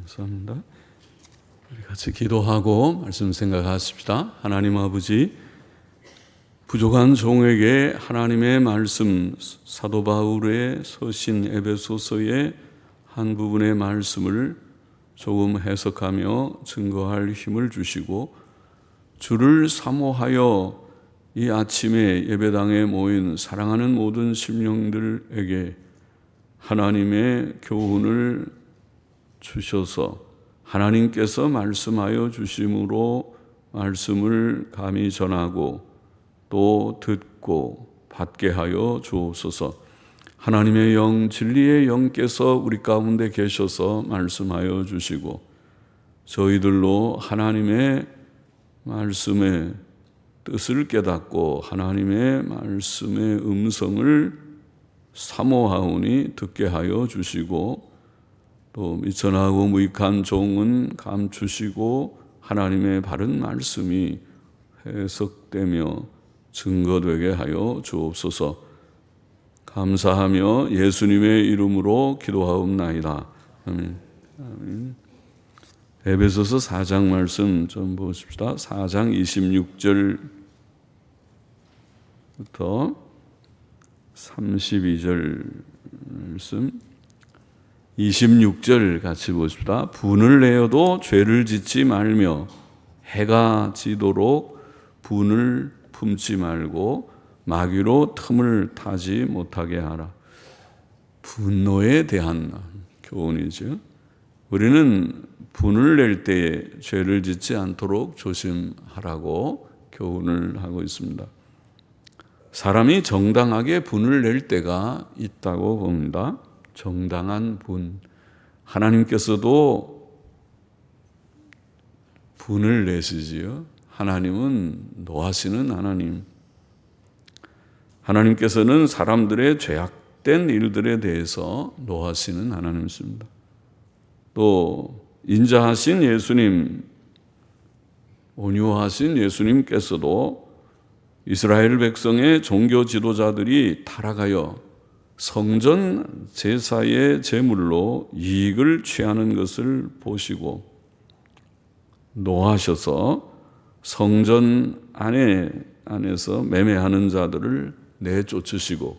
감사합니다. 우리 같이 기도하고 말씀 생각하십시다. 하나님 아버지, 부족한 종에게 하나님의 말씀, 사도 바울의 서신 에베소서의 한 부분의 말씀을 조금 해석하며 증거할 힘을 주시고, 주를 사모하여 이 아침에 예배당에 모인 사랑하는 모든 심령들에게 하나님의 교훈을 주셔서 하나님께서 말씀하여 주심으로 말씀을 감히 전하고 또 듣고 받게 하여 주옵소서. 하나님의 영, 진리의 영께서 우리 가운데 계셔서 말씀하여 주시고, 저희들로 하나님의 말씀의 뜻을 깨닫고 하나님의 말씀의 음성을 사모하오니 듣게 하여 주시고, 또 미천하고 무익한 종은 감추시고 하나님의 바른 말씀이 해석되며 증거되게 하여 주옵소서. 감사하며 예수님의 이름으로 기도하옵나이다. 아멘. 아멘. 에베소서 4장 말씀 좀 보십시다. 4장 26절부터 32절 말씀. 26절 같이 보십시다. 분을 내어도 죄를 짓지 말며 해가 지도록 분을 품지 말고 마귀로 틈을 타지 못하게 하라. 분노에 대한 교훈이죠. 우리는 분을 낼 때에 죄를 짓지 않도록 조심하라고 교훈을 하고 있습니다. 사람이 정당하게 분을 낼 때가 있다고 봅니다. 정당한 분. 하나님께서도 분을 내시지요. 하나님은 노하시는 하나님. 하나님께서는 사람들의 죄악된 일들에 대해서 노하시는 하나님이십니다. 또 인자하신 예수님, 온유하신 예수님께서도 이스라엘 백성의 종교 지도자들이 타락하여 성전 제사의 제물로 이익을 취하는 것을 보시고 노하셔서 성전 안에서 매매하는 자들을 내쫓으시고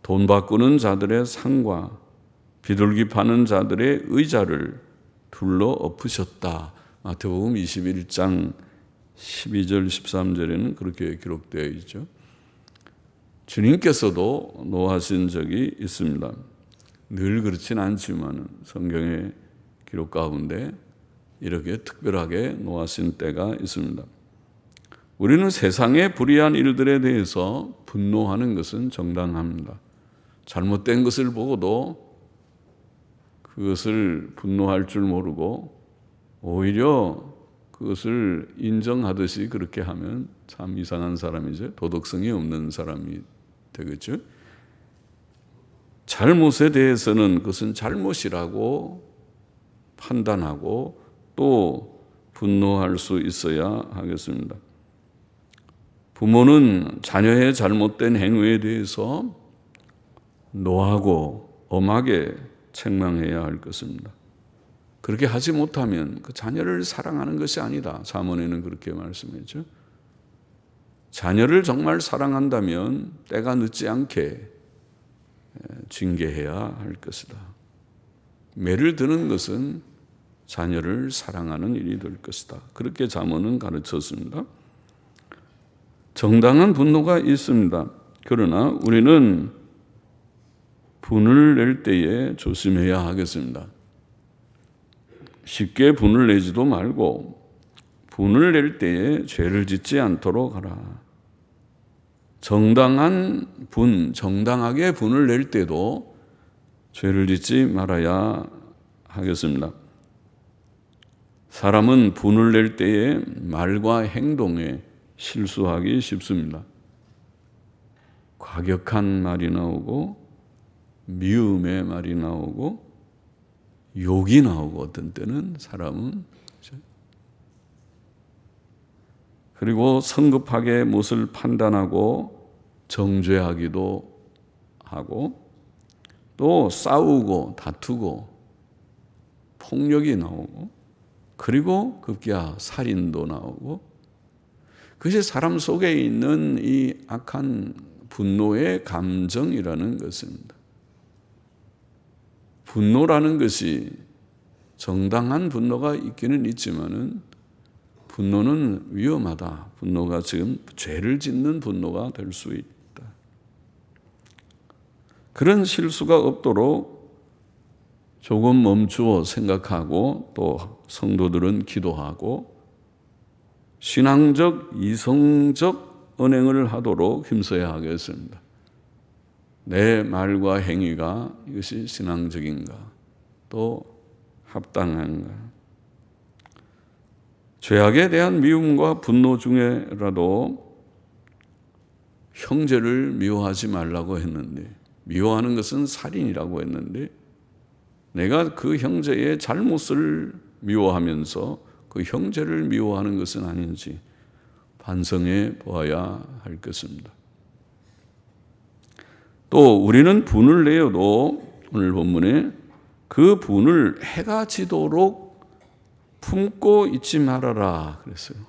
돈 바꾸는 자들의 상과 비둘기 파는 자들의 의자를 둘러 엎으셨다. 마태복음 21장 12절 13절에는 그렇게 기록되어 있죠. 주님께서도 노하신 적이 있습니다. 늘 그렇진 않지만 성경의 기록 가운데 이렇게 특별하게 노하신 때가 있습니다. 우리는 세상의 불의한 일들에 대해서 분노하는 것은 정당합니다. 잘못된 것을 보고도 그것을 분노할 줄 모르고 오히려 그것을 인정하듯이 그렇게 하면 참 이상한 사람이죠. 도덕성이 없는 사람이 되겠죠. 잘못에 대해서는 그것은 잘못이라고 판단하고 또 분노할 수 있어야 하겠습니다. 부모는 자녀의 잘못된 행위에 대해서 노하고 엄하게 책망해야 할 것입니다. 그렇게 하지 못하면 그 자녀를 사랑하는 것이 아니다. 잠언에는 그렇게 말씀했죠. 자녀를 정말 사랑한다면 때가 늦지 않게 징계해야 할 것이다. 매를 드는 것은 자녀를 사랑하는 일이 될 것이다. 그렇게 잠언은 가르쳤습니다. 정당한 분노가 있습니다. 그러나 우리는 분을 낼 때에 조심해야 하겠습니다. 쉽게 분을 내지도 말고 분을 낼 때에 죄를 짓지 않도록 하라. 정당한 분, 정당하게 분을 낼 때도 죄를 짓지 말아야 하겠습니다. 사람은 분을 낼 때에 말과 행동에 실수하기 쉽습니다. 과격한 말이 나오고 미움의 말이 나오고 욕이 나오고 어떤 때는 사람은 그리고 성급하게 무엇을 판단하고 정죄하기도 하고 또 싸우고 다투고 폭력이 나오고 그리고 급기야 살인도 나오고 그것이 사람 속에 있는 이 악한 분노의 감정이라는 것입니다. 분노라는 것이 정당한 분노가 있기는 있지만은 분노는 위험하다. 분노가 지금 죄를 짓는 분노가 될 수 있다. 그런 실수가 없도록 조금 멈추어 생각하고 또 성도들은 기도하고 신앙적, 이성적 언행을 하도록 힘써야 하겠습니다. 내 말과 행위가 이것이 신앙적인가 또 합당한가. 죄악에 대한 미움과 분노 중에라도 형제를 미워하지 말라고 했는데 미워하는 것은 살인이라고 했는데 내가 그 형제의 잘못을 미워하면서 그 형제를 미워하는 것은 아닌지 반성해 보아야 할 것입니다. 또 우리는 분을 내어도 오늘 본문에 그 분을 해가 지도록 품고 있지 말아라 그랬어요.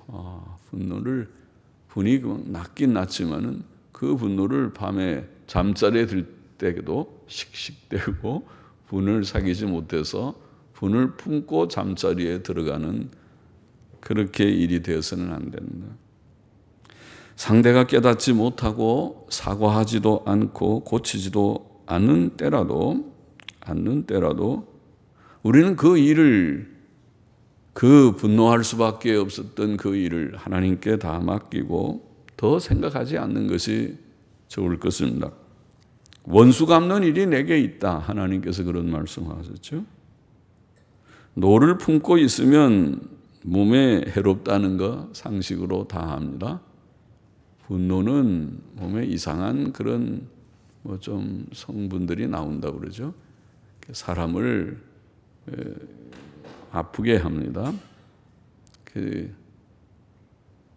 분이 낮긴 낮지만은 그 분노를 밤에 잠자리에 들 때도 씩씩대고 분을 사귀지 못해서 분을 품고 잠자리에 들어가는 그렇게 일이 되어서는 안 된다. 상대가 깨닫지 못하고 사과하지도 않고 고치지도 않는 때라도 우리는 그 일을 그 분노할 수밖에 없었던 그 일을 하나님께 다 맡기고 더 생각하지 않는 것이 좋을 것입니다. 원수 갚는 일이 내게 있다. 하나님께서 그런 말씀하셨죠. 노를 품고 있으면 몸에 해롭다는 거 상식으로 다 압니다. 분노는 몸에 이상한 그런 좀 성분들이 나온다고 그러죠. 사람을 아프게 합니다.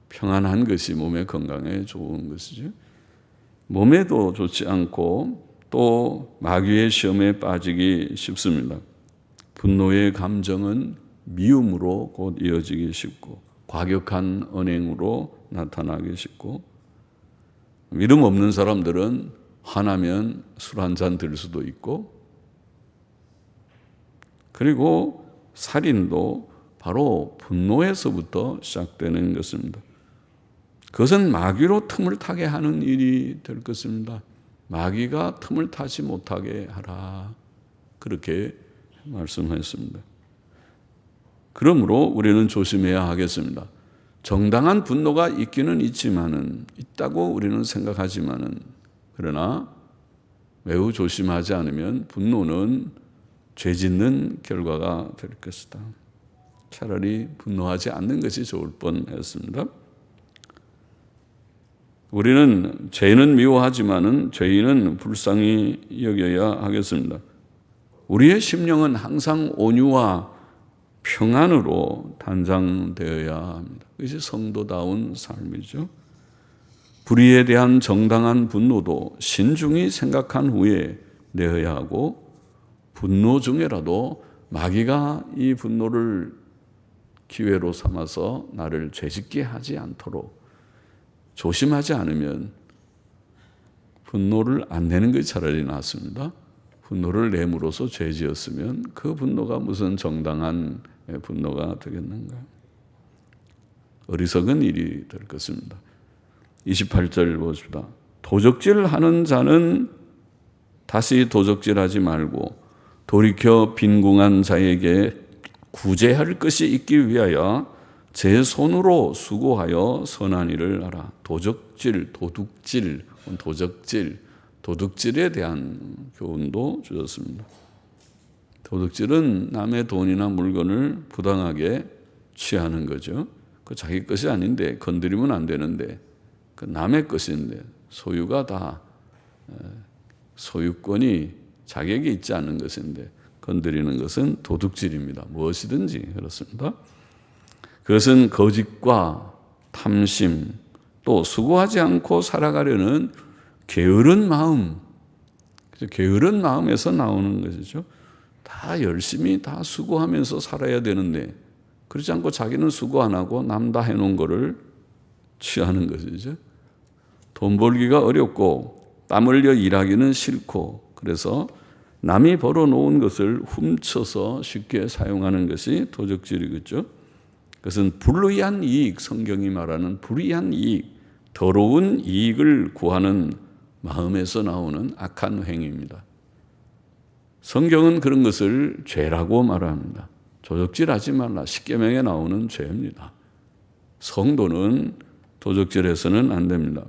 평안한 것이 몸의 건강에 좋은 것이죠. 몸에도 좋지 않고 또 마귀의 시험에 빠지기 쉽습니다. 분노의 감정은 미움으로 곧 이어지기 쉽고 과격한 언행으로 나타나기 쉽고 믿음 없는 사람들은 화나면 술 한잔 들 수도 있고 그리고 살인도 바로 분노에서부터 시작되는 것입니다. 그것은 마귀로 틈을 타게 하는 일이 될 것입니다. 마귀가 틈을 타지 못하게 하라. 그렇게 말씀했습니다. 그러므로 우리는 조심해야 하겠습니다. 정당한 분노가 있기는 있다고 우리는 생각하지만은 그러나 매우 조심하지 않으면 분노는 죄 짓는 결과가 될 것이다. 차라리 분노하지 않는 것이 좋을 뻔했습니다. 우리는 죄는 미워하지만은 죄인은 불쌍히 여겨야 하겠습니다. 우리의 심령은 항상 온유와 평안으로 단장되어야 합니다. 그것이 성도다운 삶이죠. 불의에 대한 정당한 분노도 신중히 생각한 후에 내어야 하고 분노 중에라도 마귀가 이 분노를 기회로 삼아서 나를 죄짓게 하지 않도록 조심하지 않으면 분노를 안 내는 것이 차라리 낫습니다. 분노를 내므로써 죄지었으면 그 분노가 무슨 정당한 분노가 되겠는가? 어리석은 일이 될 것입니다. 28절 보십시다. 도적질하는 자는 다시 도적질하지 말고 돌이켜 빈궁한 자에게 구제할 것이 있기 위하여 제 손으로 수고하여 선한 일을 하라. 도둑질에 대한 교훈도 주셨습니다. 도둑질은 남의 돈이나 물건을 부당하게 취하는 거죠. 그 자기 것이 아닌데 건드리면 안 되는데 그 남의 것인데 소유가 다 소유권이 자격이 있지 않은 것인데 건드리는 것은 도둑질입니다. 무엇이든지 그렇습니다. 그것은 거짓과 탐심 또 수고하지 않고 살아가려는 게으른 마음에서 나오는 것이죠. 다 열심히 다 수고하면서 살아야 되는데 그렇지 않고 자기는 수고 안 하고 남 다 해놓은 거를 취하는 것이죠. 돈 벌기가 어렵고 땀 흘려 일하기는 싫고 그래서 남이 벌어놓은 것을 훔쳐서 쉽게 사용하는 것이 도적질이겠죠. 그것은 불의한 이익, 성경이 말하는 불의한 이익, 더러운 이익을 구하는 마음에서 나오는 악한 행위입니다. 성경은 그런 것을 죄라고 말합니다. 도적질하지 말라. 십계명에 나오는 죄입니다. 성도는 도적질해서는 안 됩니다.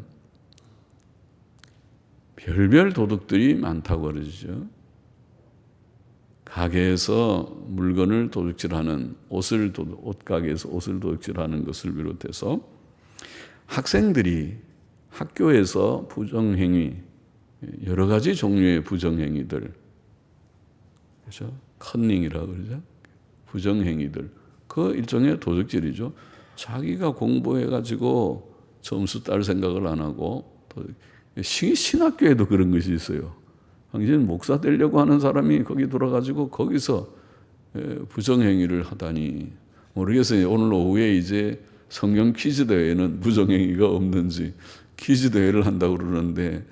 별별 도둑들이 많다고 그러죠. 가게에서 물건을 도둑질하는 옷가게에서 옷을 도둑질하는 것을 비롯해서 학생들이 학교에서 부정행위, 여러 가지 종류의 부정행위들, 그렇죠? 컨닝이라고 그러죠. 부정행위들, 그 일종의 도둑질이죠. 자기가 공부해가지고 점수 딸 생각을 안 하고 신학교에도 그런 것이 있어요. 당신 목사 되려고 하는 사람이 거기 들어가지고 거기서 부정행위를 하다니 모르겠어요. 오늘 오후에 이제 성경 퀴즈 대회는 부정행위가 없는지 퀴즈 대회를 한다고 그러는데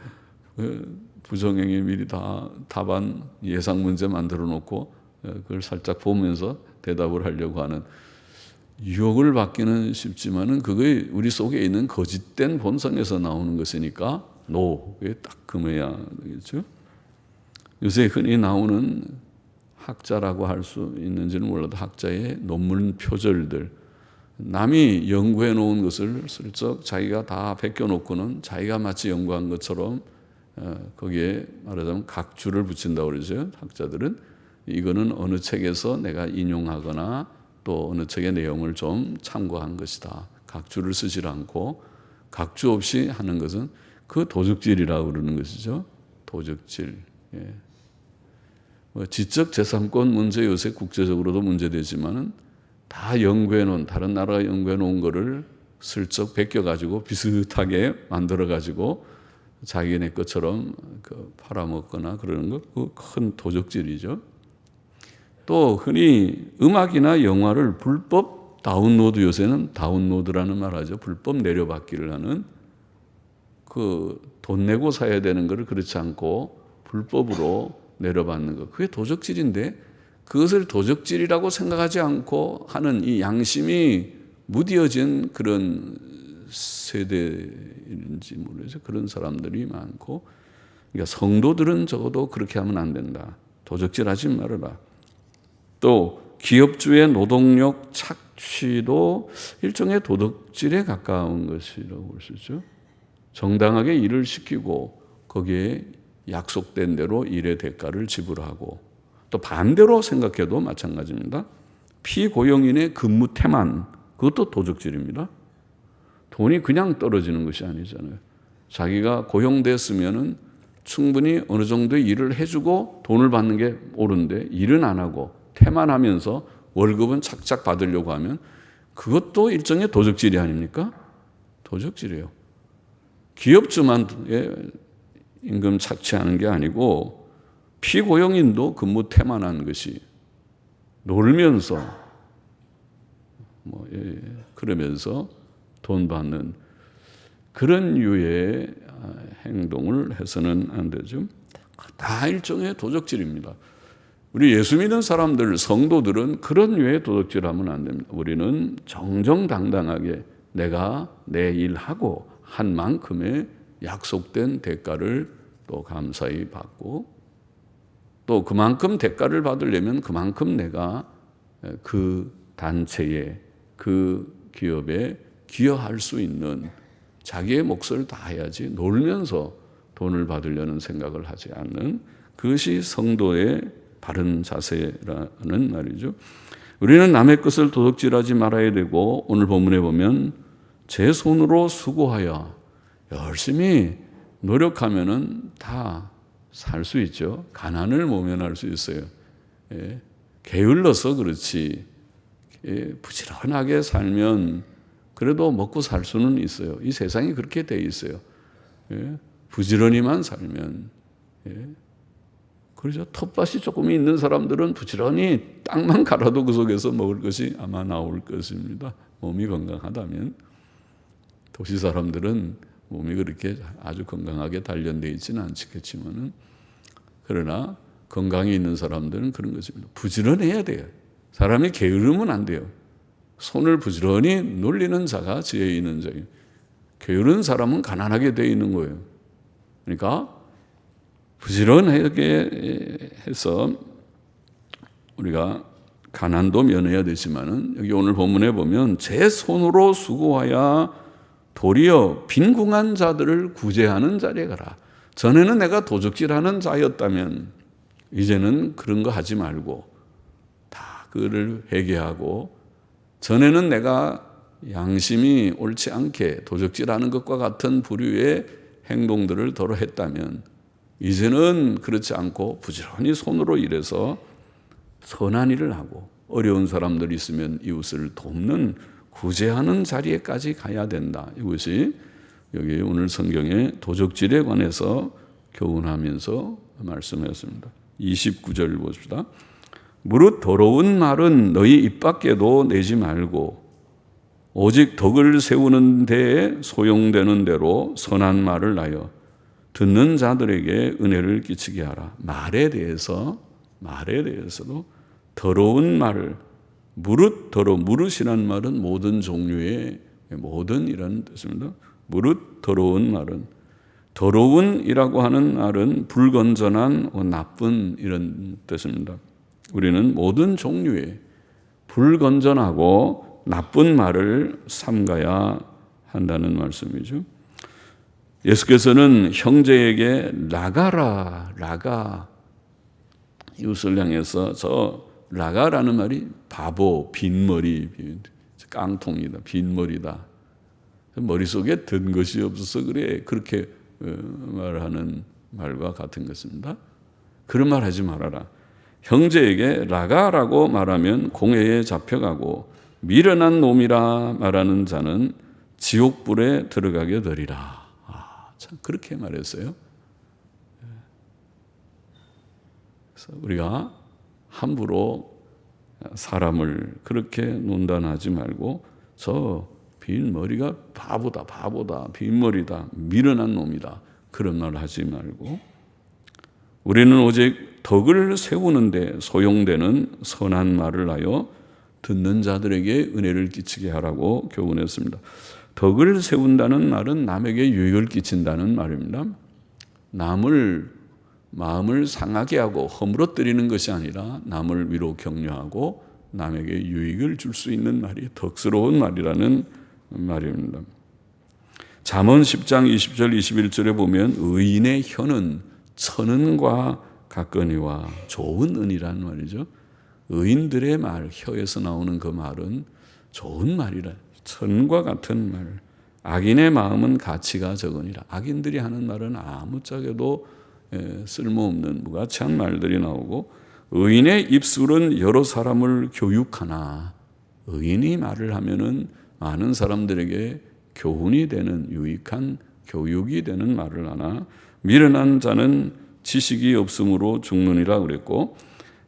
부정행위 미리 다 답안 예상 문제 만들어 놓고 그걸 살짝 보면서 대답을 하려고 하는 유혹을 받기는 쉽지만은 그게 우리 속에 있는 거짓된 본성에서 나오는 것이니까 그게 딱 금해야 되겠죠. 요새 흔히 나오는 학자라고 할 수 있는지는 몰라도 학자의 논문 표절들, 남이 연구해 놓은 것을 슬쩍 자기가 다 베껴놓고는 자기가 마치 연구한 것처럼 거기에 말하자면 각주를 붙인다고 그러죠. 학자들은 이거는 어느 책에서 내가 인용하거나 또 어느 책의 내용을 좀 참고한 것이다. 각주를 쓰지 않고 각주 없이 하는 것은 그 도적질이라고 그러는 것이죠. 도적질. 지적재산권 문제 요새 국제적으로도 문제되지만은 다 연구해 놓은, 다른 나라가 연구해 놓은 거를 슬쩍 베껴가지고 비슷하게 만들어가지고 자기네 것처럼 팔아먹거나 그러는 거, 그 큰 도적질이죠. 또 흔히 음악이나 영화를 불법 다운로드, 요새는 다운로드라는 말 하죠. 불법 내려받기를 하는 돈 내고 사야 되는 것을 그렇지 않고 불법으로 내려받는 것. 그게 도적질인데 그것을 도적질이라고 생각하지 않고 하는 이 양심이 무뎌진 그런 세대인지 모르죠. 그런 사람들이 많고, 그러니까 성도들은 적어도 그렇게 하면 안 된다. 도적질하지 말아라. 또 기업주의 노동력 착취도 일종의 도덕질에 가까운 것이라고 볼 수 있죠. 정당하게 일을 시키고 거기에 약속된 대로 일의 대가를 지불하고, 또 반대로 생각해도 마찬가지입니다. 피고용인의 근무 태만, 그것도 도적질입니다. 돈이 그냥 떨어지는 것이 아니잖아요. 자기가 고용됐으면은 충분히 어느 정도의 일을 해주고 돈을 받는 게 옳은데 일은 안 하고 태만하면서 월급은 착착 받으려고 하면 그것도 일종의 도적질이 아닙니까? 도적질이에요. 기업주만 임금 착취하는 게 아니고 피고용인도 근무 태만한 것이 놀면서 그러면서 돈 받는 그런 유의 행동을 해서는 안 되죠. 다 일종의 도적질입니다. 우리 예수 믿는 사람들, 성도들은 그런 유의 도적질하면 안 됩니다. 우리는 정정당당하게 내가 내 일하고 한 만큼의 약속된 대가를 또 감사히 받고, 또 그만큼 대가를 받으려면 그만큼 내가 그 단체에, 그 기업에 기여할 수 있는 자기의 몫을 다 해야지 놀면서 돈을 받으려는 생각을 하지 않는, 그것이 성도의 바른 자세라는 말이죠. 우리는 남의 것을 도둑질하지 말아야 되고, 오늘 본문에 보면 제 손으로 수고하여 열심히 노력하면은 다 살 수 있죠. 가난을 모면할 수 있어요. 게을러서 그렇지 부지런하게 살면 그래도 먹고 살 수는 있어요. 이 세상이 그렇게 돼 있어요. 부지런히만 살면 그렇죠. 텃밭이 조금 있는 사람들은 부지런히 땅만 갈아도 그 속에서 먹을 것이 아마 나올 것입니다. 몸이 건강하다면. 도시 사람들은 몸이 그렇게 아주 건강하게 단련되어 있지는 않겠지만은, 그러나 건강이 있는 사람들은 그런 것입니다. 부지런해야 돼요. 사람이 게으르면 안 돼요. 손을 부지런히 놀리는 자가 지혜 있는 자예요. 게으른 사람은 가난하게 되어 있는 거예요. 그러니까 부지런하게 해서 우리가 가난도 면해야 되지만은, 여기 오늘 본문에 보면 제 손으로 수고하여 도리어 빈궁한 자들을 구제하는 자리에 가라. 전에는 내가 도적질하는 자였다면 이제는 그런 거 하지 말고 다 그를 회개하고, 전에는 내가 양심이 옳지 않게 도적질하는 것과 같은 부류의 행동들을 더러 했다면 이제는 그렇지 않고 부지런히 손으로 일해서 선한 일을 하고 어려운 사람들이 있으면 이웃을 돕는 구제하는 자리에까지 가야 된다. 이것이 여기 오늘 성경의 도적질에 관해서 교훈하면서 말씀했습니다. 29절 봅시다. 무릇 더러운 말은 너희 입 밖에도 내지 말고 오직 덕을 세우는 데에 소용되는 대로 선한 말을 하여 듣는 자들에게 은혜를 끼치게 하라. 말에 대해서도 더러운 말을, 무릇이란 말은 모든 종류의 모든 이라는 뜻입니다. 무릇 더러운 말은, 더러운이라고 하는 말은 불건전한 나쁜 이런 뜻입니다. 우리는 모든 종류의 불건전하고 나쁜 말을 삼가야 한다는 말씀이죠. 예수께서는 형제에게 라가 이웃을 향해서, 저 라가라는 말이 바보, 빈머리, 깡통이다, 빈머리다. 머릿속에 든 것이 없어서 그래, 그렇게 말하는 말과 같은 것입니다. 그런 말 하지 말아라. 형제에게 라가라고 말하면 공회에 잡혀가고 미련한 놈이라 말하는 자는 지옥불에 들어가게 되리라. 참 그렇게 말했어요. 그래서 우리가 함부로 사람을 그렇게 논단하지 말고, 저 빈머리가 바보다, 빈머리다, 미련한 놈이다, 그런 말 하지 말고, 우리는 오직 덕을 세우는데 소용되는 선한 말을 하여 듣는 자들에게 은혜를 끼치게 하라고 교훈했습니다. 덕을 세운다는 말은 남에게 유익을 끼친다는 말입니다. 남을 마음을 상하게 하고 허물어뜨리는 것이 아니라 남을 위로 격려하고 남에게 유익을 줄 수 있는 말이 덕스러운 말이라는 말입니다. 잠언 10장 20절 21절에 보면 의인의 혀는 천은과 같거니와, 좋은 은이라는 말이죠. 의인들의 말, 혀에서 나오는 그 말은 좋은 말이라, 천과 같은 말. 악인의 마음은 가치가 적으니라. 악인들이 하는 말은 아무짝에도 쓸모없는 무가치한 말들이 나오고, 의인의 입술은 여러 사람을 교육하나, 의인이 말을 하면은 많은 사람들에게 교훈이 되는, 유익한 교육이 되는 말을 하나, 미련한 자는 지식이 없으므로 죽느니라 그랬고,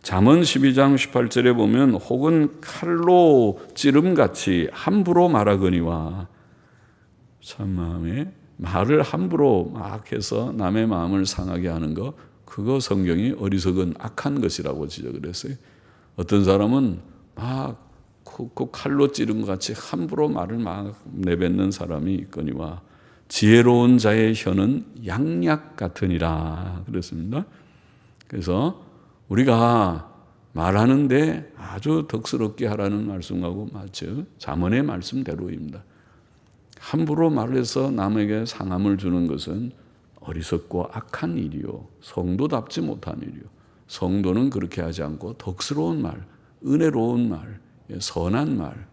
잠언 12장 18절에 보면 혹은 칼로 찌름같이 함부로 말하거니와, 참 마음에 말을 함부로 막 해서 남의 마음을 상하게 하는 거, 그거 성경이 어리석은 악한 것이라고 지적을 했어요. 어떤 사람은 막 그 칼로 찌른 것 같이 함부로 말을 막 내뱉는 사람이 있거니와, 지혜로운 자의 혀는 양약 같으니라 그랬습니다. 그래서 우리가 말하는데 아주 덕스럽게 하라는 말씀하고 맞죠. 잠언의 말씀대로입니다. 함부로 말해서 남에게 상함을 주는 것은 어리석고 악한 일이요, 성도답지 못한 일이요. 성도는 그렇게 하지 않고 덕스러운 말, 은혜로운 말, 선한 말,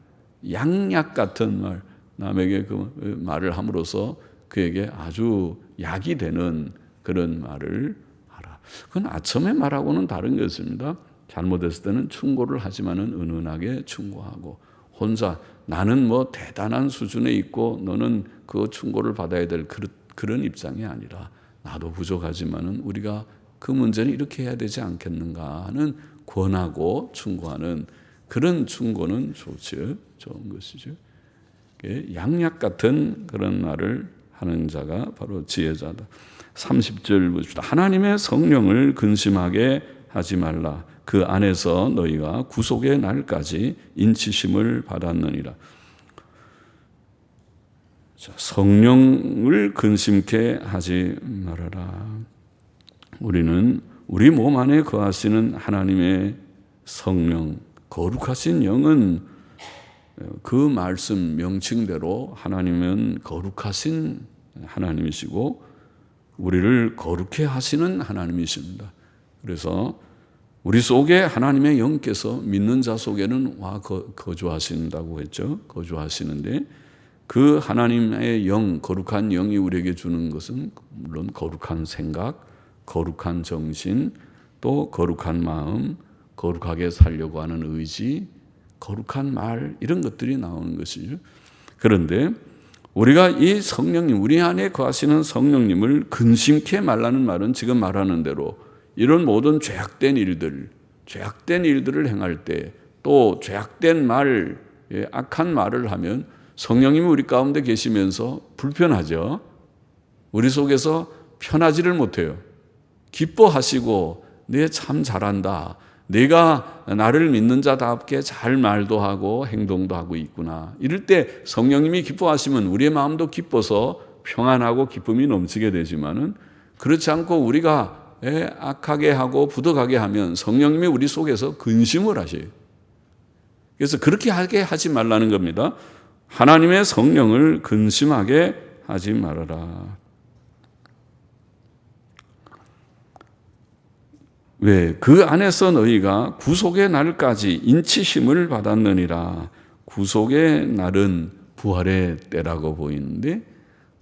양약 같은 말, 남에게 그 말을 함으로써 그에게 아주 약이 되는 그런 말을 하라. 그건 아첨의 말하고는 다른 것입니다. 잘못했을 때는 충고를 하지만은 은은하게 충고하고, 혼자 나는 뭐 대단한 수준에 있고 너는 그 충고를 받아야 될 그런 입장이 아니라, 나도 부족하지만은 우리가 그 문제는 이렇게 해야 되지 않겠는가 하는 권하고 충고하는 그런 충고는 좋죠. 좋은 것이죠. 양약 같은 그런 말을 하는 자가 바로 지혜자다. 30절 보십시다. 하나님의 성령을 근심하게 하지 말라. 그 안에서 너희가 구속의 날까지 인치심을 받았느니라. 성령을 근심케 하지 말아라. 우리는 우리 몸 안에 거하시는 하나님의 성령, 거룩하신 영은 그 말씀 명칭대로 하나님은 거룩하신 하나님이시고 우리를 거룩해 하시는 하나님이십니다. 그래서 우리 속에 하나님의 영께서 믿는 자 속에는 와 거주하신다고 했죠. 거주하시는데 그 하나님의 영, 거룩한 영이 우리에게 주는 것은 물론 거룩한 생각, 거룩한 정신, 또 거룩한 마음, 거룩하게 살려고 하는 의지, 거룩한 말 이런 것들이 나오는 것이죠. 그런데 우리가 이 성령님, 우리 안에 거하시는 성령님을 근심케 말라는 말은 지금 말하는 대로 이런 모든 죄악된 일들을 행할 때 또 죄악된 말, 악한 말을 하면 성령님이 우리 가운데 계시면서 불편하죠. 우리 속에서 편하지를 못해요. 기뻐하시고 네 참 잘한다. 내가 나를 믿는 자답게 잘 말도 하고 행동도 하고 있구나. 이럴 때 성령님이 기뻐하시면 우리의 마음도 기뻐서 평안하고 기쁨이 넘치게 되지만은 그렇지 않고 우리가 악하게 하고 부득하게 하면 성령님이 우리 속에서 근심을 하셔요. 그래서 그렇게 하게 하지 말라는 겁니다. 하나님의 성령을 근심하게 하지 말아라. 왜? 그 안에서 너희가 구속의 날까지 인치심을 받았느니라. 구속의 날은 부활의 때라고 보이는데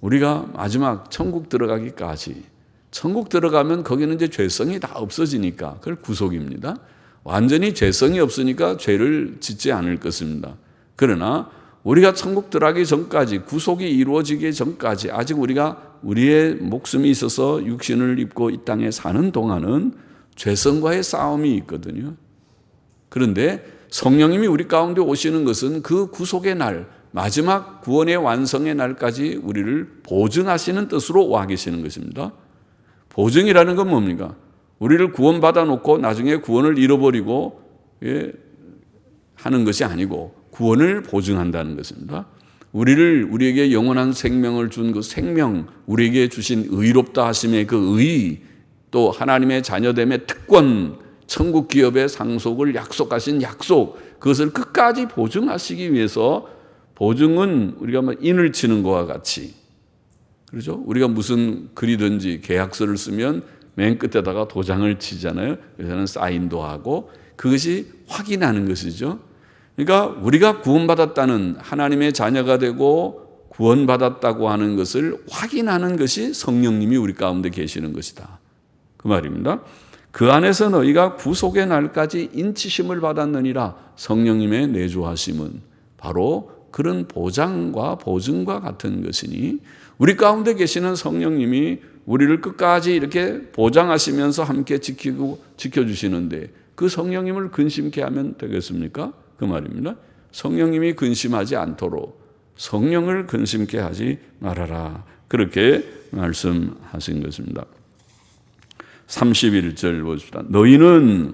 우리가 마지막 천국 들어가기까지 천국 들어가면 거기는 이제 죄성이 다 없어지니까 그걸 구속입니다. 완전히 죄성이 없으니까 죄를 짓지 않을 것입니다. 그러나 우리가 천국 들어가기 전까지 구속이 이루어지기 전까지 아직 우리가 우리의 목숨이 있어서 육신을 입고 이 땅에 사는 동안은 죄성과의 싸움이 있거든요. 그런데 성령님이 우리 가운데 오시는 것은 그 구속의 날, 마지막 구원의 완성의 날까지 우리를 보증하시는 뜻으로 와 계시는 것입니다. 보증이라는 건 뭡니까? 우리를 구원받아 놓고 나중에 구원을 잃어버리고 하는 것이 아니고 구원을 보증한다는 것입니다. 우리에게 영원한 생명을 준 그 생명, 우리에게 주신 의롭다 하심의 그 의, 또 하나님의 자녀됨의 특권, 천국 기업의 상속을 약속하신 약속, 그것을 끝까지 보증하시기 위해서 보증은 우리가 인을 치는 것과 같이 그렇죠? 우리가 무슨 글이든지 계약서를 쓰면 맨 끝에다가 도장을 치잖아요. 그래서는 사인도 하고 그것이 확인하는 것이죠. 그러니까 우리가 구원받았다는 하나님의 자녀가 되고 구원받았다고 하는 것을 확인하는 것이 성령님이 우리 가운데 계시는 것이다. 그 말입니다. 그 안에서 너희가 구속의 날까지 인치심을 받았느니라. 성령님의 내주하심은 바로 그런 보장과 보증과 같은 것이니 우리 가운데 계시는 성령님이 우리를 끝까지 이렇게 보장하시면서 함께 지켜주시는데 그 성령님을 근심케 하면 되겠습니까? 그 말입니다. 성령님이 근심하지 않도록 성령을 근심케 하지 말아라. 그렇게 말씀하신 것입니다. 31절 보십시다. 너희는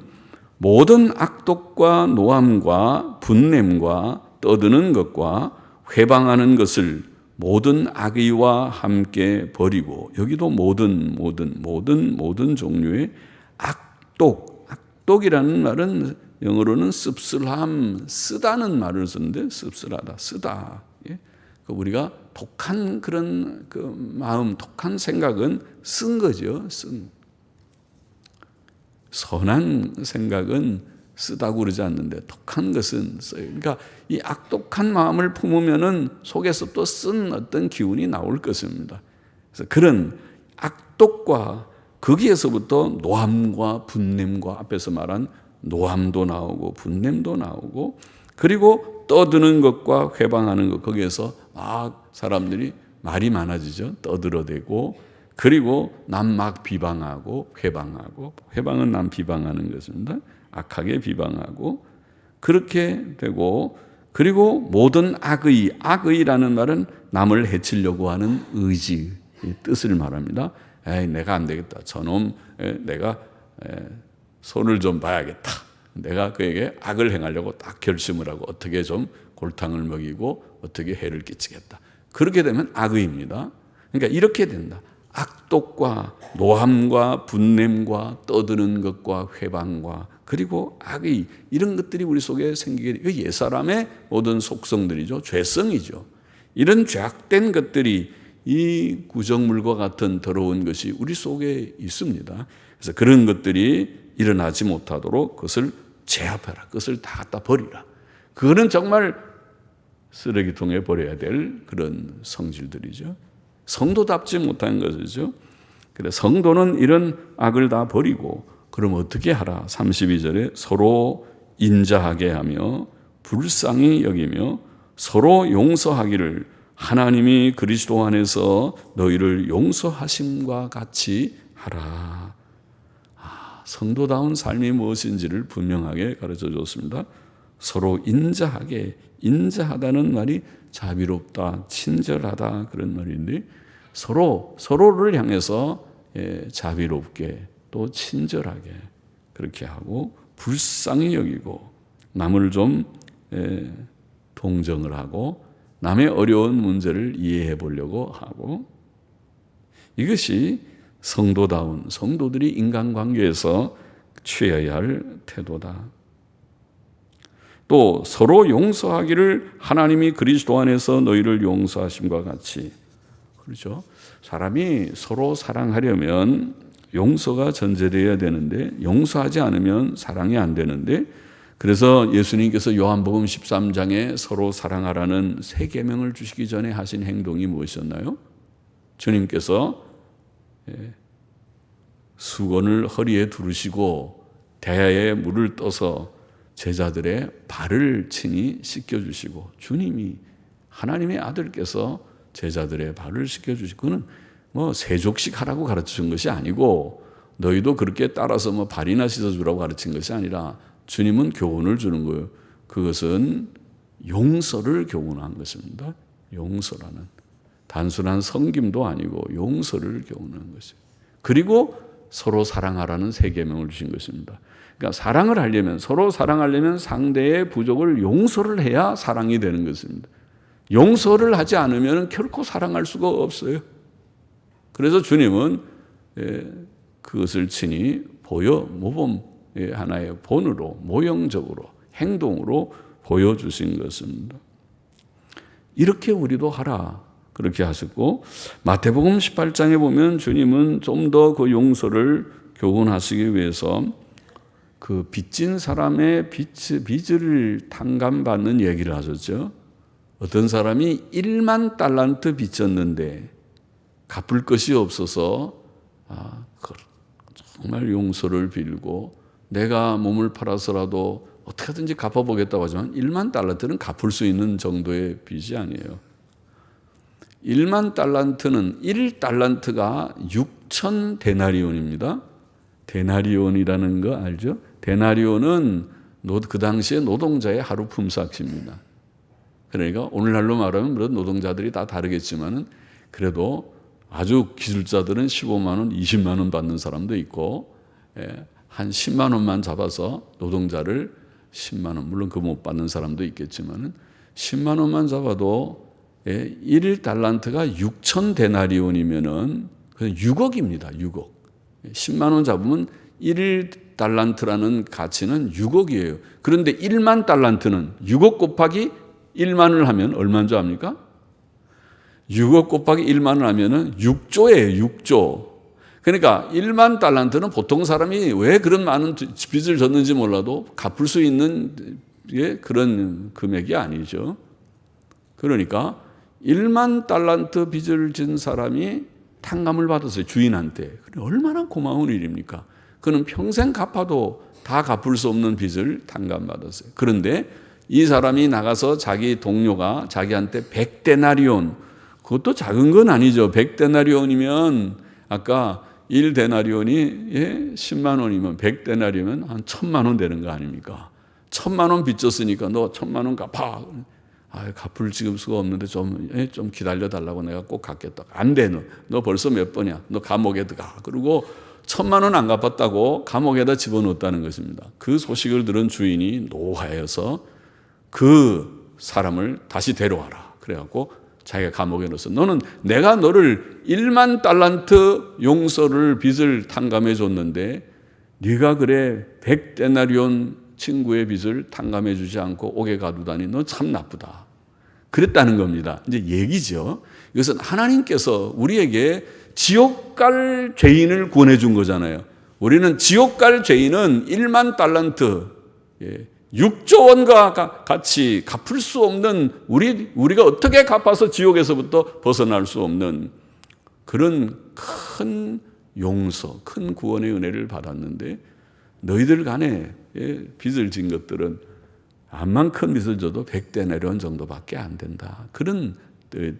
모든 악독과 노함과 분냄과 떠드는 것과 회방하는 것을 모든 악의와 함께 버리고 여기도 모든 종류의 악독이라는 말은 영어로는 씁쓸함, 쓰다는 말을 쓰는데 씁쓸하다, 쓰다. 우리가 독한 그런 그 마음, 독한 생각은 쓴 거죠. 선한 생각은 쓰다고 그러지 않는데 독한 것은 써요. 그러니까 이 악독한 마음을 품으면은 속에서 또 쓴 어떤 기운이 나올 것입니다. 그래서 그런 악독과 거기에서부터 노함과 분냄과 앞에서 말한 노함도 나오고 분냄도 나오고 그리고 떠드는 것과 회방하는 것 거기에서 막 사람들이 말이 많아지죠. 떠들어대고 그리고 남 막 비방하고 회방하고, 회방은 남 비방하는 것입니다. 악하게 비방하고 그렇게 되고, 그리고 모든 악의라는 말은 남을 해치려고 하는 의지의 뜻을 말합니다. 내가 안 되겠다. 저놈 내가 손을 좀 봐야겠다. 내가 그에게 악을 행하려고 딱 결심을 하고 어떻게 좀 골탕을 먹이고 어떻게 해를 끼치겠다. 그렇게 되면 악의입니다. 그러니까 이렇게 된다. 악독과 노함과 분냄과 떠드는 것과 회방과 그리고 악의, 이런 것들이 우리 속에 생기게 돼요. 옛사람의 모든 속성들이죠. 죄성이죠. 이런 죄악된 것들이 이 구정물과 같은 더러운 것이 우리 속에 있습니다. 그래서 그런 것들이 일어나지 못하도록 그것을 제압해라. 그것을 다 갖다 버리라. 그거는 정말 쓰레기통에 버려야 될 그런 성질들이죠. 성도답지 못한 것이죠. 그래서 성도는 이런 악을 다 버리고, 그럼 어떻게 하라? 32절에 서로 인자하게 하며 불쌍히 여기며 서로 용서하기를 하나님이 그리스도 안에서 너희를 용서하심과 같이 하라. 성도다운 삶이 무엇인지를 분명하게 가르쳐 줬습니다. 서로 인자하다는 말이 자비롭다, 친절하다 그런 말인데, 서로를 향해서 자비롭게 또 친절하게 그렇게 하고 불쌍히 여기고 남을 좀 동정을 하고 남의 어려운 문제를 이해해 보려고 하고, 이것이 성도들이 인간관계에서 취해야 할 태도다. 또 서로 용서하기를 하나님이 그리스도 안에서 너희를 용서하심과 같이. 그렇죠? 사람이 서로 사랑하려면 용서가 전제되어야 되는데, 용서하지 않으면 사랑이 안 되는데, 그래서 예수님께서 요한복음 13장에 서로 사랑하라는 세 계명을 주시기 전에 하신 행동이 무엇이었나요? 주님께서 수건을 허리에 두르시고 대야에 물을 떠서 제자들의 발을 친히 씻겨주시고, 주님이 하나님의 아들께서 제자들의 발을 씻겨주시고, 그는 뭐 세족식 하라고 가르친 것이 아니고 너희도 그렇게 따라서 뭐 발이나 씻어주라고 가르친 것이 아니라 주님은 교훈을 주는 거예요. 그것은 용서를 교훈한 것입니다. 용서라는 단순한 섬김도 아니고 용서를 교훈한 것이에요. 그리고 서로 사랑하라는 세 계명을 주신 것입니다. 그러니까 사랑을 하려면, 서로 사랑하려면 상대의 부족을 용서를 해야 사랑이 되는 것입니다. 용서를 하지 않으면 결코 사랑할 수가 없어요. 그래서 주님은 그것을 친히 모범 하나의 본으로, 모형적으로, 행동으로 보여주신 것입니다. 이렇게 우리도 하라, 그렇게 하셨고, 마태복음 18장에 보면 주님은 좀 더 그 용서를 교훈하시기 위해서 그 빚진 사람의 빚을 탕감받는 얘기를 하셨죠. 어떤 사람이 1만 달란트 빚졌는데 갚을 것이 없어서 정말 용서를 빌고 내가 몸을 팔아서라도 어떻게든지 갚아보겠다고 하지만 1만 달란트는 갚을 수 있는 정도의 빚이 아니에요. 1만 달란트는 1달란트가 6천 데나리온입니다. 데나리온이라는 거 알죠? 데나리온은 그 당시에 노동자의 하루 품삯입니다. 그러니까 오늘날로 말하면 물론 노동자들이 다 다르겠지만은 그래도 아주 기술자들은 15만 원, 20만 원 받는 사람도 있고, 한 10만 원만 잡아서 노동자를 10만 원, 물론 그 못 받는 사람도 있겠지만은 10만 원만 잡아도 1달란트가 6천 데나리온이면은 6억입니다. 6억. 10만 원 잡으면 1달란트라는 가치는 6억이에요. 그런데 1만 달란트는 6억 곱하기 1만을 하면 얼마인 줄 압니까? 6억 곱하기 1만을 하면은 6조예요. 6조. 그러니까 1만 달란트는 보통 사람이 왜 그런 많은 빚을 졌는지 몰라도 갚을 수 있는 그런 금액이 아니죠. 그러니까 1만 달란트 빚을 진 사람이 탕감을 받았어요. 주인한테. 얼마나 고마운 일입니까? 그는 평생 갚아도 다 갚을 수 없는 빚을 탕감받았어요. 그런데 이 사람이 나가서 자기 동료가 자기한테 100데나리온, 그것도 작은 건 아니죠. 100데나리온이면 아까 1데나리온이 10만 원이면 100데나리온이면 한 1000만 원 되는 거 아닙니까? 1000만 원 빚졌으니까 너 1000만 원 갚아. 갚을 지금 수가 없는데 좀 기다려달라고 내가 꼭 갚겠다. 안 돼, 너 벌써 몇 번이야. 너 감옥에 들어가. 그리고 1000만 원 안 갚았다고 감옥에다 집어넣었다는 것입니다. 그 소식을 들은 주인이 노하여서 그 사람을 다시 데려와라. 그래갖고 자기가 감옥에 넣었어. 너는 내가 너를 1만 달란트 용서를 빚을 탕감해 줬는데 네가 그래 100데나리온 친구의 빚을 탕감해 주지 않고 옥에 가두다니 너 참 나쁘다. 그랬다는 겁니다. 이제 얘기죠. 이것은 하나님께서 우리에게 지옥 갈 죄인을 구원해 준 거잖아요. 우리는 지옥 갈 죄인은 1만 달란트 6조 원과 같이 갚을 수 없는 우리가 어떻게 갚아서 지옥에서부터 벗어날 수 없는 그런 큰 용서, 큰 구원의 은혜를 받았는데 너희들 간에 빚을 진 것들은 암만 큰 빚을 져도 100데나리온 정도밖에 안 된다. 그런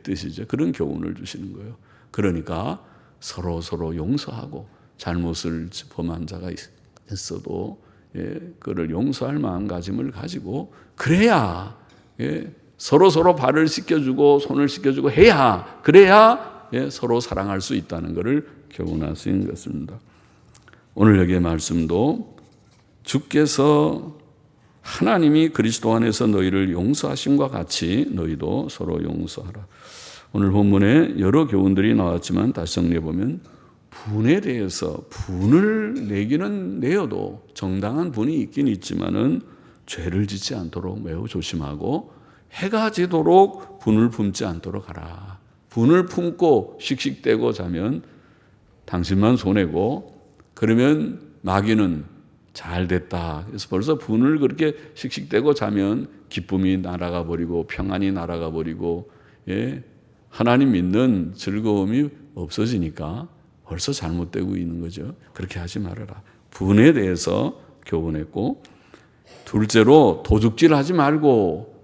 뜻이죠. 그런 교훈을 주시는 거예요. 그러니까 서로 용서하고 잘못을 범한 자가 있어도 그를 용서할 마음가짐을 가지고 그래야 서로 발을 씻겨주고 손을 씻겨주고 해야 그래야 서로 사랑할 수 있다는 것을 교훈하신 것입니다. 오늘 여기의 말씀도 주께서 하나님이 그리스도 안에서 너희를 용서하심과 같이 너희도 서로 용서하라. 오늘 본문에 여러 교훈들이 나왔지만 다시 정리해 보면 분에 대해서 분을 내기는 내어도 정당한 분이 있긴 있지만은 죄를 짓지 않도록 매우 조심하고 해가 지도록 분을 품지 않도록 하라. 분을 품고 씩씩대고 자면 당신만 손해고 그러면 마귀는 잘 됐다. 그래서 벌써 분을 그렇게 씩씩대고 자면 기쁨이 날아가 버리고 평안이 날아가 버리고 하나님 믿는 즐거움이 없어지니까 벌써 잘못되고 있는 거죠. 그렇게 하지 말아라. 분에 대해서 교훈했고 둘째로 도둑질하지 말고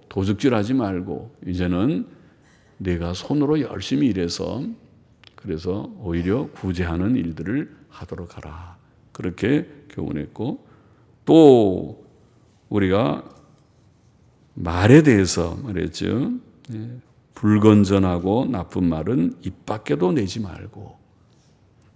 이제는 내가 손으로 열심히 일해서 그래서 오히려 구제하는 일들을 하도록 하라. 그렇게 교훈했고 또 우리가 말에 대해서 말했죠. 불건전하고 나쁜 말은 입 밖에도 내지 말고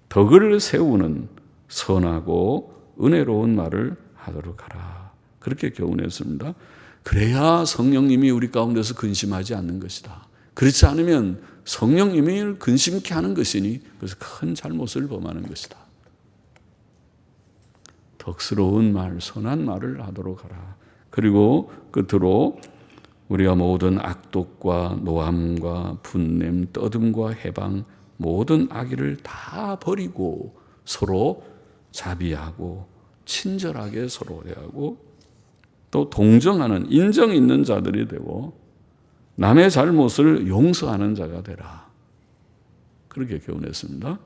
덕을 세우는 선하고 은혜로운 말을 하도록 하라. 그렇게 교훈했습니다. 그래야 성령님이 우리 가운데서 근심하지 않는 것이다. 그렇지 않으면 성령님이 근심케 하는 것이니 그래서 큰 잘못을 범하는 것이다. 덕스러운 말, 선한 말을 하도록 하라. 그리고 끝으로 우리가 모든 악독과 노함과 분냄, 떠듬과 해방 모든 악의를 다 버리고 서로 자비하고 친절하게 서로 대하고 또 동정하는 인정 있는 자들이 되고 남의 잘못을 용서하는 자가 되라. 그렇게 교훈했습니다.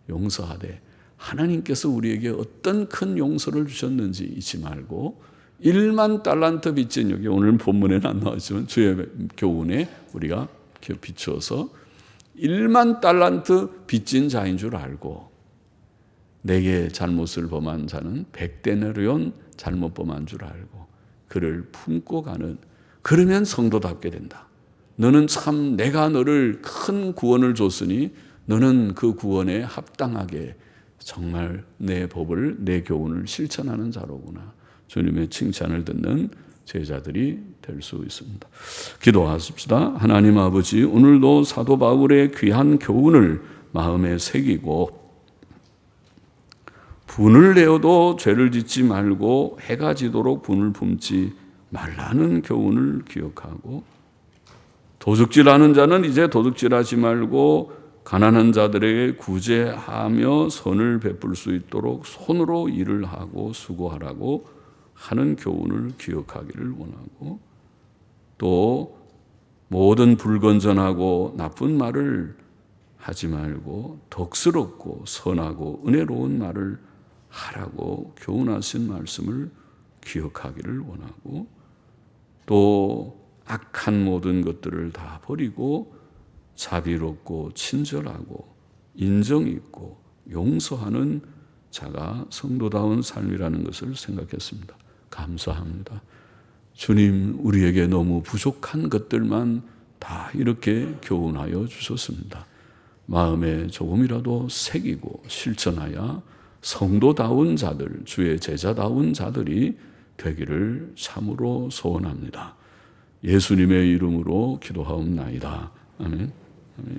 용서하되 하나님께서 우리에게 어떤 큰 용서를 주셨는지 잊지 말고 1만 달란트 빚진 여기 오늘 본문에는 안 나왔지만 주의 교훈에 우리가 비추어서 1만 달란트 빚진 자인 줄 알고 내게 잘못을 범한 자는 100데나리온 잘못 범한 줄 알고 그를 품고 가는 그러면 성도답게 된다. 너는 참 내가 너를 큰 구원을 줬으니 너는 그 구원에 합당하게 정말 내 법을 내 교훈을 실천하는 자로구나. 주님의 칭찬을 듣는 제자들이 될 수 있습니다. 기도하십시다. 하나님 아버지 오늘도 사도 바울의 귀한 교훈을 마음에 새기고 분을 내어도 죄를 짓지 말고 해가 지도록 분을 품지 말라는 교훈을 기억하고 도둑질하는 자는 이제 도둑질하지 말고 가난한 자들에게 구제하며 선을 베풀 수 있도록 손으로 일을 하고 수고하라고 하는 교훈을 기억하기를 원하고 또 모든 불건전하고 나쁜 말을 하지 말고 덕스럽고 선하고 은혜로운 말을 하라고 교훈하신 말씀을 기억하기를 원하고 또 악한 모든 것들을 다 버리고 자비롭고 친절하고 인정 있고 용서하는 자가 성도다운 삶이라는 것을 생각했습니다. 감사합니다. 주님, 우리에게 너무 부족한 것들만 다 이렇게 교훈하여 주셨습니다. 마음에 조금이라도 새기고 실천하여 성도다운 자들, 주의 제자다운 자들이 되기를 참으로 소원합니다. 예수님의 이름으로 기도하옵나이다. 아멘. 아멘.